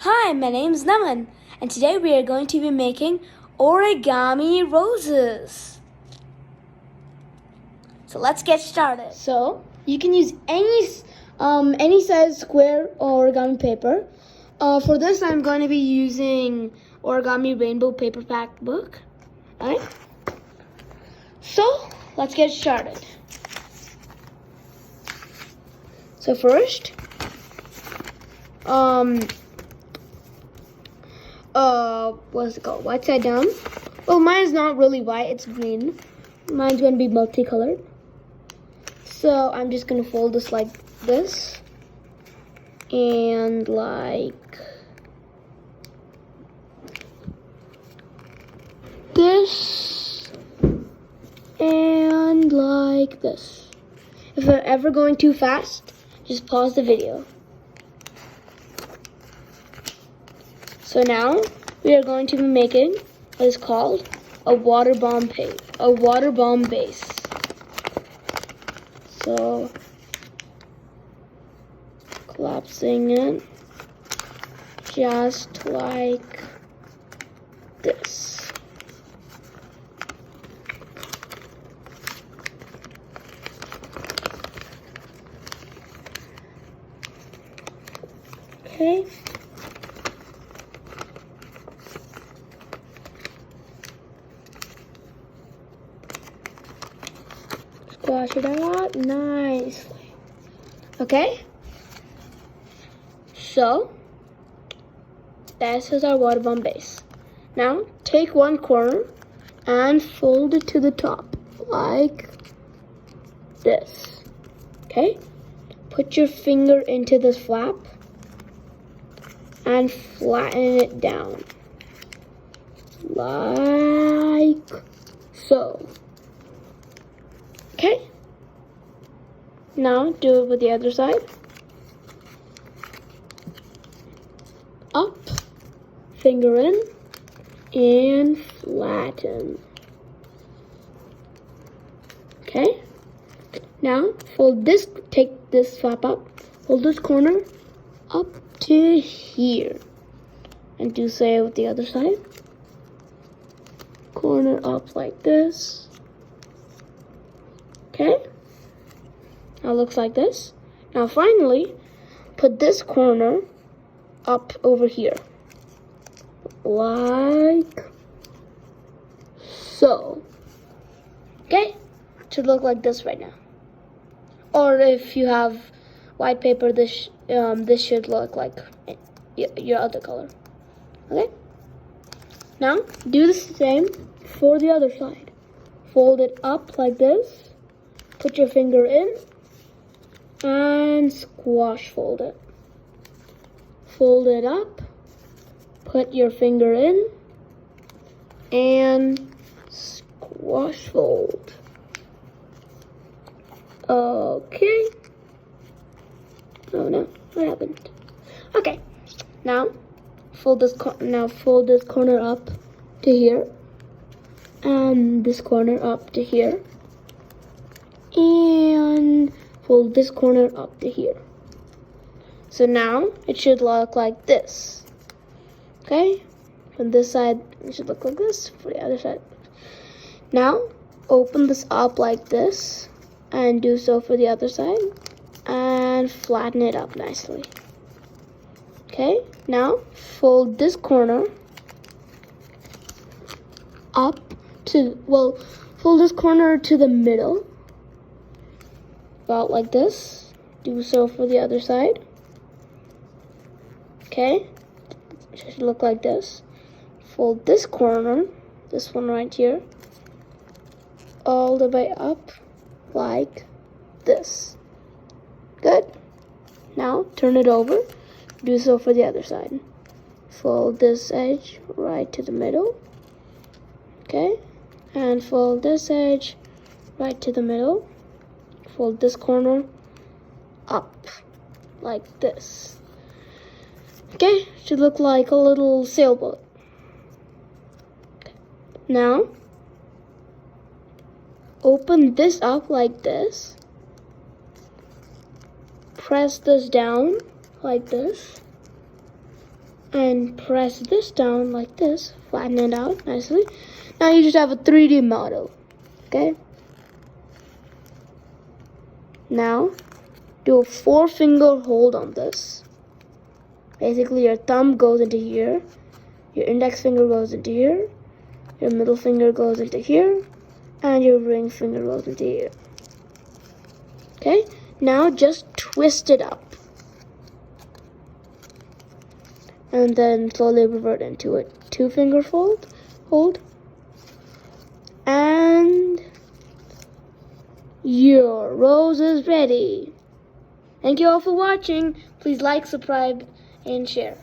Hi, my name is Naman, and today we are going to be making origami roses. So let's get started. So you can use any size square origami paper. For this, I'm going to be using origami rainbow paper pack book. Alright. So let's get started. So first, what's it called? White side down. Well, mine is not really white, it's green. Mine's gonna be multicolored. So I'm just gonna fold this like this. And like this. And like this. If I'm ever going too fast, just pause the video. So now we are going to be making what is called a water bomb base. So collapsing it just like this. Okay. Squash it out nicely. Okay? So, this is our water bomb base. Now, take one corner and fold it to the top, like this. Okay? Put your finger into this flap and flatten it down, like so. Okay, now do it with the other side. Up, finger in, and flatten. Okay, now fold this, take this flap up, fold this corner up to here. And do so with the other side. Corner up like this. Okay, now it looks like this. Now finally, put this corner up over here, like so. Okay, it should look like this right now. Or if you have white paper, this should look like your other color. Okay, now do the same for the other side. Fold it up like this. Put your finger in and squash fold it. Fold it up, put your finger in and squash fold. Okay. Oh no, what happened? Okay. Now fold this corner up to here and this corner up to here. And fold this corner up to here. So now it should look like this. Okay? From this side, it should look like this. For the other side. Now, open this up like this. And do so for the other side. And flatten it up nicely. Okay? Now, fold this corner up to, well, fold this corner to the middle. About like this. Do so for the other side. Okay, it should look like this. Fold this corner, this one right here, all the way up like this. Good. Now turn it over. Do so for the other side. Fold this edge right to the middle. Okay, and fold this edge right to the middle. Fold this corner up like this. Okay, should look like a little sailboat. Okay. Now, open this up like this. Press this down like this. and press this down like this, flatten it out nicely. Now you just have a 3D model, okay? Now, do a 4-finger hold on this. Basically, your thumb goes into here, your index finger goes into here, your middle finger goes into here, and your ring finger goes into here. Okay, now just twist it up. And then slowly revert into a 2-finger hold. And your rose is ready. Thank you all for watching. Please like, subscribe, and share.